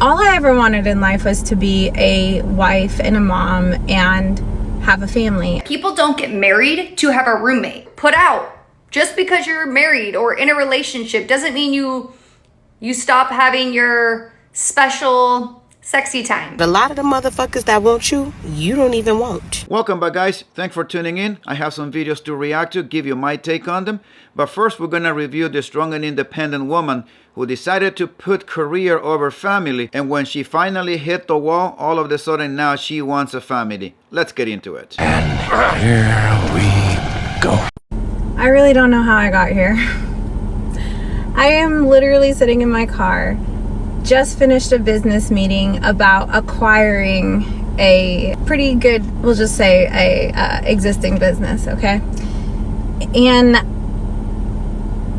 All I ever wanted in life was to be a wife and a mom and have a family. People don't get married to have a roommate. Put out. Just because you're married or in a relationship doesn't mean you stop having your special sexy time. A lot of the motherfuckers that want you, you don't even want. Welcome back, guys. Thanks for tuning in. I have some videos to react to, give you my take on them. But first, we're gonna review the strong and independent woman who decided to put career over family. And when she finally hit the wall, all of a sudden now she wants a family. Let's get into it. And here we go. I really don't know how I got here. I am literally sitting in my car, just finished a business meeting about acquiring a pretty good, we'll just say a existing business, okay? And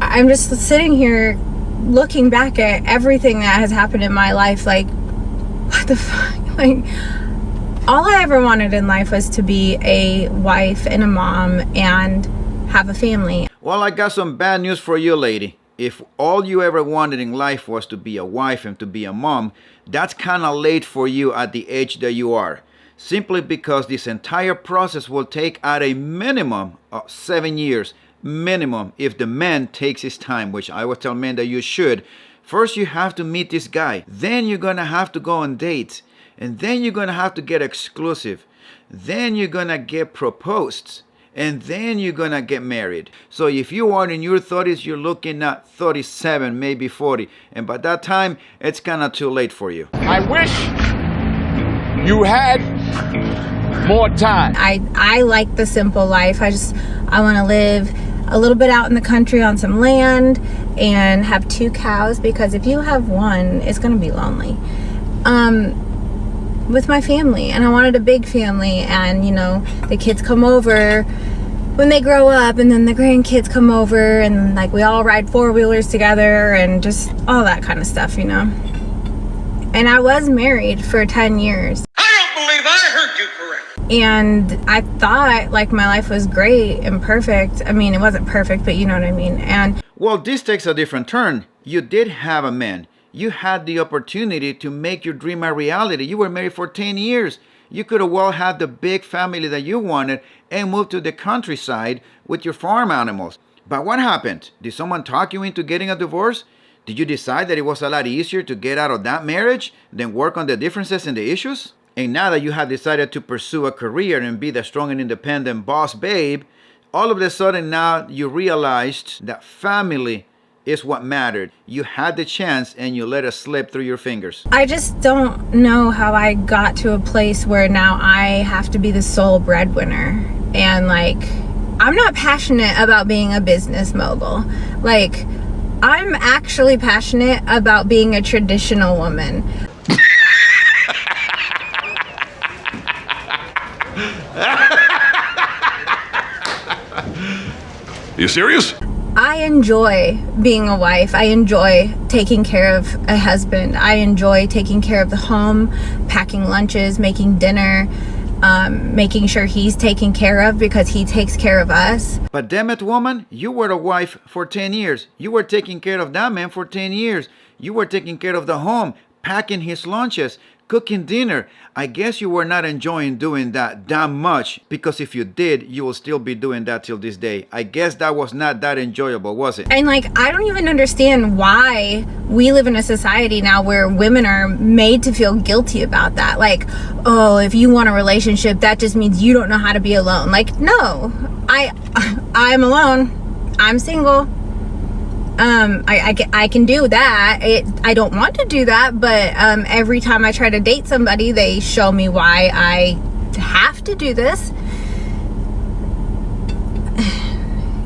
I'm just sitting here looking back at everything that has happened in my life, like, what the fuck? Like, all I ever wanted in life was to be a wife and a mom and have a family. Well, I got some bad news for you, lady. If all you ever wanted in life was to be a wife and to be a mom, that's kind of late for you at the age that you are. Simply because this entire process will take at a minimum of 7 years. Minimum, if the man takes his time, which I would tell men that you should. First, you have to meet this guy. Then you're going to have to go on dates. And then you're going to have to get exclusive. Then you're going to get proposed. And then you're gonna get married. So if you are in your 30s, you're looking at 37, maybe 40. And by that time, it's kind of too late for you. I wish you had more time. I like the simple life. I want to live a little bit out in the country on some land and have 2 cows, because if you have one, it's gonna be lonely. With my family, and I wanted a big family, and you know, the kids come over when they grow up, and then the grandkids come over, and like we all ride 4-wheelers together and just all that kind of stuff, you know. And I was married for 10 years. I don't believe I heard you correctly. And I thought like my life was great and perfect. I mean, it wasn't perfect, but you know what I mean. And well, this takes a different turn. You did have a man. You had the opportunity to make your dream a reality. You were married for 10 years. You could have well had the big family that you wanted and moved to the countryside with your farm animals. But what happened? Did someone talk you into getting a divorce? Did you decide that it was a lot easier to get out of that marriage than work on the differences and the issues? And now that you have decided to pursue a career and be the strong and independent boss babe, all of a sudden now you realized that family is what mattered. You had the chance and you let it slip through your fingers. I just don't know how I got to a place where now I have to be the sole breadwinner. And like, I'm not passionate about being a business mogul. Like, I'm actually passionate about being a traditional woman. You serious? I enjoy being a wife. I enjoy taking care of a husband. I enjoy taking care of the home, packing lunches, making dinner, making sure he's taken care of because he takes care of us. But damn it, woman, you were a wife for 10 years. You were taking care of that man for 10 years. You were taking care of the home, packing his lunches, cooking dinner. I guess you were not enjoying doing that much, because if you did, you will still be doing that till this day. I guess that was not that enjoyable, was it? And like, I don't even understand why we live in a society now where women are made to feel guilty about that. Like, oh, if you want a relationship, that just means you don't know how to be alone. Like, no, I'm alone. I'm single. I can do that. I don't want to do that, but every time I try to date somebody, they show me why I have to do this.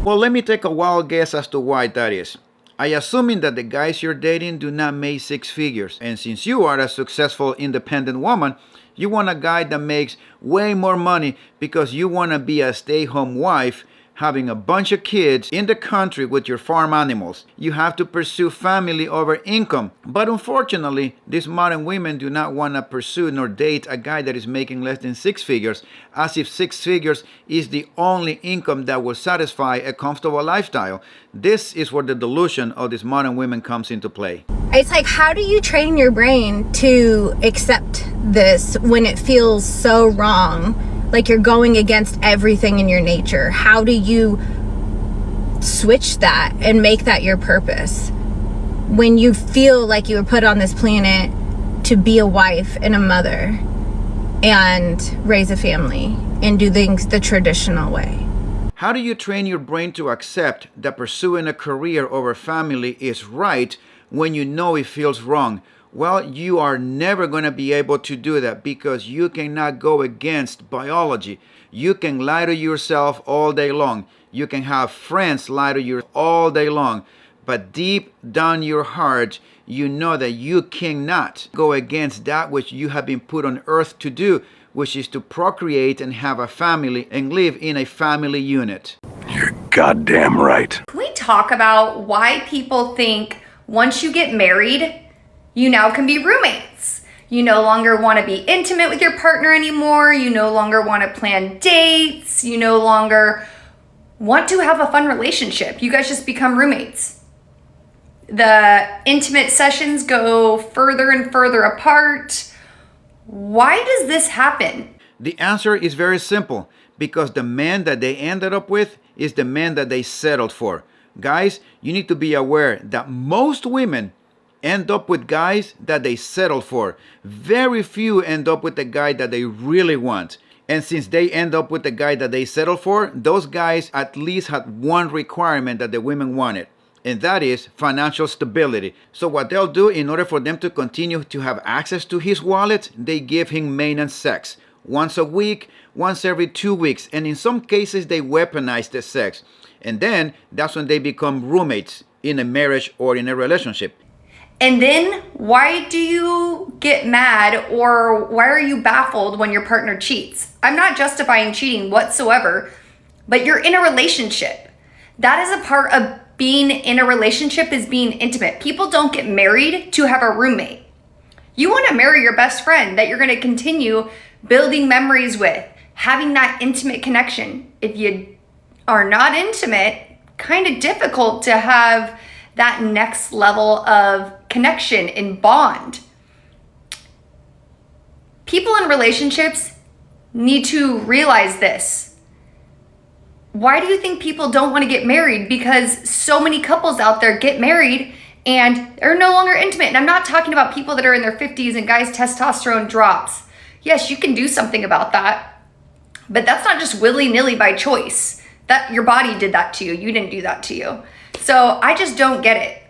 Well, let me take a wild guess as to why that is. I assuming that the guys you're dating do not make 6 figures, and since you are a successful independent woman, you want a guy that makes way more money because you want to be a stay-home wife having a bunch of kids in the country with your farm animals. You have to pursue family over income. But unfortunately, these modern women do not want to pursue nor date a guy that is making less than 6 figures, as if 6 figures is the only income that will satisfy a comfortable lifestyle. This is where the delusion of these modern women comes into play. It's like, how do you train your brain to accept this when it feels so wrong? Like you're going against everything in your nature. How do you switch that and make that your purpose when you feel like you were put on this planet to be a wife and a mother and raise a family and do things the traditional way? How do you train your brain to accept that pursuing a career over family is right when you know it feels wrong? Well, you are never going to be able to do that because you cannot go against biology. You can lie to yourself all day long. You can have friends lie to you all day long. But deep down your heart, you know that you cannot go against that which you have been put on earth to do, which is to procreate and have a family and live in a family unit. You're goddamn right. Can we talk about why people think once you get married, you now can be roommates? You no longer want to be intimate with your partner anymore. You no longer want to plan dates. You no longer want to have a fun relationship. You guys just become roommates. The intimate sessions go further and further apart. Why does this happen? The answer is very simple. Because the man that they ended up with is the man that they settled for. Guys, you need to be aware that most women end up with guys that they settle for. Very few end up with the guy that they really want. And since they end up with the guy that they settle for, those guys at least had one requirement that the women wanted, and that is financial stability. So what they'll do in order for them to continue to have access to his wallet, they give him maintenance sex. Once a week, once every 2 weeks, and in some cases they weaponize the sex. And then that's when they become roommates in a marriage or in a relationship. And then why do you get mad or why are you baffled when your partner cheats? I'm not justifying cheating whatsoever, but you're in a relationship. That is a part of being in a relationship, is being intimate. People don't get married to have a roommate. You want to marry your best friend that you're going to continue building memories with, having that intimate connection. If you are not intimate, kind of difficult to have that next level of connection and bond. People in relationships need to realize this. Why do you think people don't want to get married? Because so many couples out there get married and they're no longer intimate. And I'm not talking about people that are in their 50s and guys' testosterone drops. Yes, you can do something about that, but that's not just willy-nilly by choice. That your body did that to you. You didn't do that to you. So I just don't get it.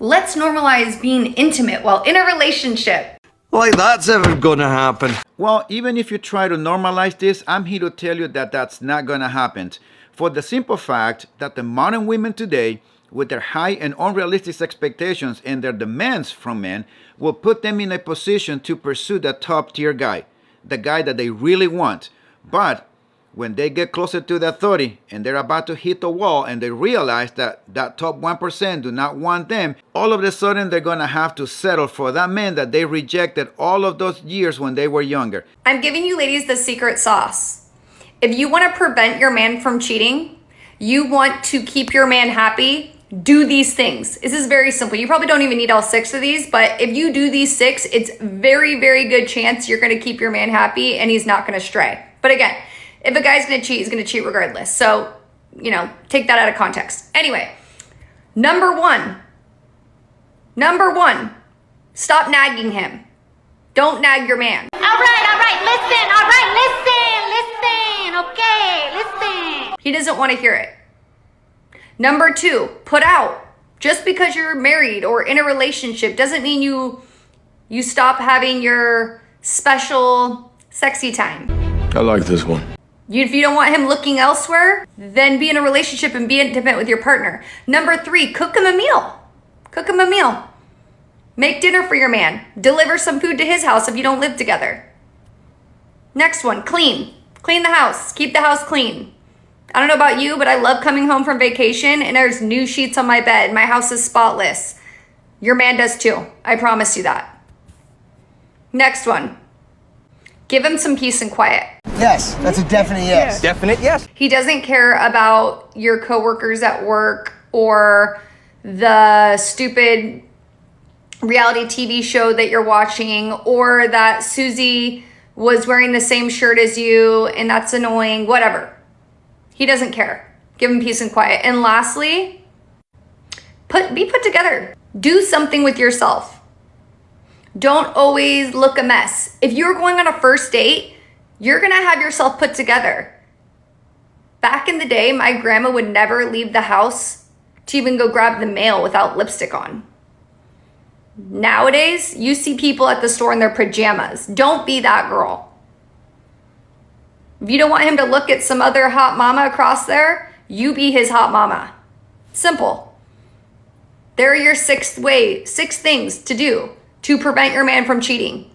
Let's normalize being intimate while in a relationship. Like that's ever gonna happen. Well, even if you try to normalize this, I'm here to tell you that that's not gonna happen. For the simple fact that the modern women today, with their high and unrealistic expectations and their demands from men, will put them in a position to pursue the top tier guy, the guy that they really want. But when they get closer to that 30 and they're about to hit the wall and they realize that that top 1% do not want them, all of a sudden they're going to have to settle for that man that they rejected all of those years when they were younger. I'm giving you ladies the secret sauce. If you want to prevent your man from cheating, you want to keep your man happy, do these things. This is very simple. You probably don't even need all 6 of these, but if you do these 6, it's very, very good chance you're going to keep your man happy and he's not going to stray. But again, if a guy's going to cheat, he's going to cheat regardless. So, take that out of context. Anyway, number one, stop nagging him. Don't nag your man. All right, listen, okay, listen. He doesn't want to hear it. Number 2, put out. Just because you're married or in a relationship doesn't mean you stop having your special sexy time. I like this one. If you don't want him looking elsewhere, then be in a relationship and be intimate with your partner. Number 3, cook him a meal. Cook him a meal. Make dinner for your man. Deliver some food to his house if you don't live together. Next one, clean. Clean the house. Keep the house clean. I don't know about you, but I love coming home from vacation and there's new sheets on my bed. My house is spotless. Your man does too. I promise you that. Next one. Give him some peace and quiet. Yes, that's a definite yes. Definite yes. He doesn't care about your coworkers at work or the stupid reality TV show that you're watching, or that Susie was wearing the same shirt as you and that's annoying, whatever. He doesn't care. Give him peace and quiet. And lastly, be put together. Do something with yourself. Don't always look a mess. If you're going on a first date, you're gonna have yourself put together. Back in the day, my grandma would never leave the house to even go grab the mail without lipstick on. Nowadays, you see people at the store in their pajamas. Don't be that girl. If you don't want him to look at some other hot mama across there, you be his hot mama. Simple. There are your six things to do to prevent your man from cheating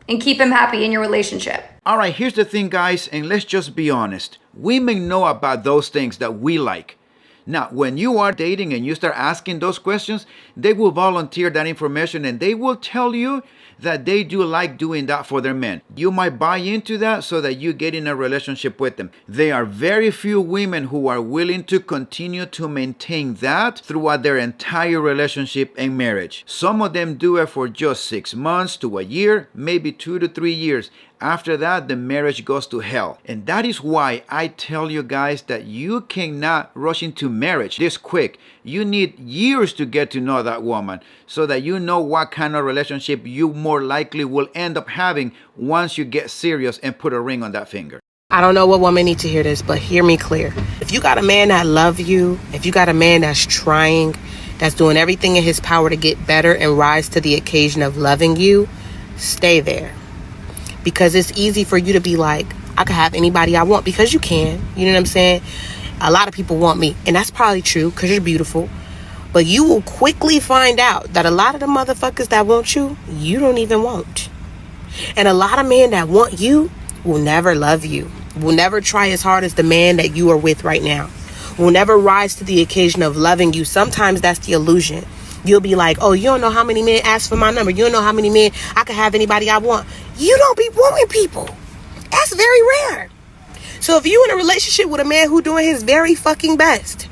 and keep him happy in your relationship. All right, here's the thing, guys, and let's just be honest. Women know about those things that we like. Now, when you are dating and you start asking those questions, they will volunteer that information and they will tell you that they do like doing that for their men. You might buy into that so that you get in a relationship with them. There are very few women who are willing to continue to maintain that throughout their entire relationship and marriage. Some of them do it for just 6 months to a year, maybe 2 to 3 years. After that, the marriage goes to hell. And that is why I tell you guys that you cannot rush into marriage this quick. You need years to get to know that woman so that you know what kind of relationship you more likely will end up having once you get serious and put a ring on that finger. I don't know what women need to hear this, but hear me clear. If you got a man that loves you, if you got a man that's trying, that's doing everything in his power to get better and rise to the occasion of loving you, stay there. Because it's easy for you to be like, I can have anybody I want, because you can. You know what I'm saying? A lot of people want me, and that's probably true because you're beautiful. But you will quickly find out that a lot of the motherfuckers that want you, you don't even want. And a lot of men that want you will never love you, will never try as hard as the man that you are with right now, will never rise to the occasion of loving you. Sometimes that's the illusion. You'll be like, oh, you don't know how many men ask for my number. You don't know how many men I can have anybody I want. You don't be wanting people. That's very rare. So if you're in a relationship with a man who doing his very fucking best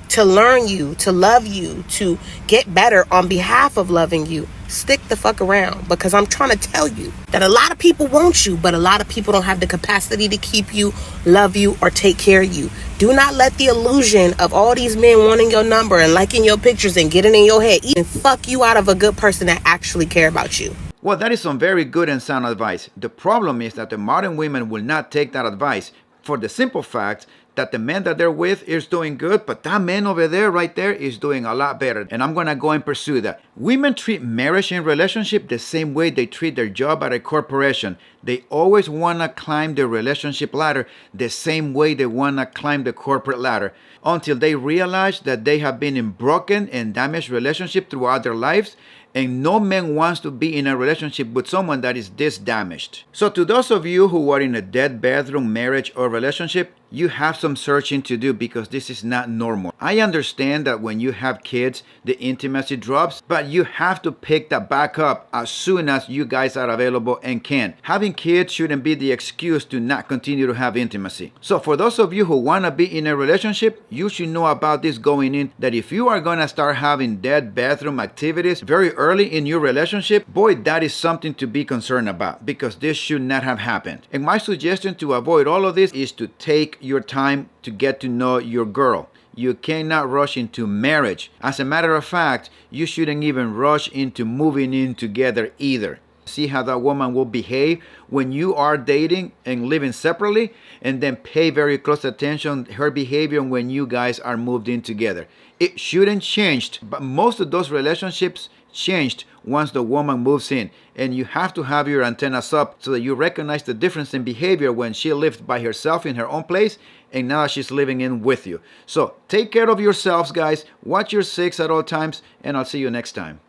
to learn you, to love you, to get better on behalf of loving you, stick the fuck around, because I'm trying to tell you that a lot of people want you, but a lot of people don't have the capacity to keep you, love you, or take care of you. Do not let the illusion of all these men wanting your number and liking your pictures and getting in your head even fuck you out of a good person that actually care about you. Well, that is some very good and sound advice. The problem is that the modern women will not take that advice for the simple fact that the man that they're with is doing good, but that man over there, right there, is doing a lot better. And I'm gonna go and pursue that. Women treat marriage and relationship the same way they treat their job at a corporation. They always wanna climb the relationship ladder the same way they wanna climb the corporate ladder, until they realize that they have been in broken and damaged relationship throughout their lives. And no man wants to be in a relationship with someone that is this damaged. So to those of you who are in a dead bedroom marriage or relationship, you have some searching to do, because this is not normal. I understand that when you have kids, the intimacy drops, but you have to pick that back up as soon as you guys are available and can. Having kids shouldn't be the excuse to not continue to have intimacy. So for those of you who want to be in a relationship, you should know about this going in, that if you are going to start having dead bedroom activities very early in your relationship, boy, that is something to be concerned about, because this should not have happened. And my suggestion to avoid all of this is to take your time to get to know your girl. You cannot rush into marriage. As a matter of fact, you shouldn't even rush into moving in together either. See how that woman will behave when you are dating and living separately, and then pay very close attention to her behavior when you guys are moved in together. It shouldn't change, but most of those relationships changed once the woman moves in, and you have to have your antennas up so that you recognize the difference in behavior when she lived by herself in her own place and now she's living in with you. So take care of yourselves, guys. Watch your six at all times, and I'll see you next time.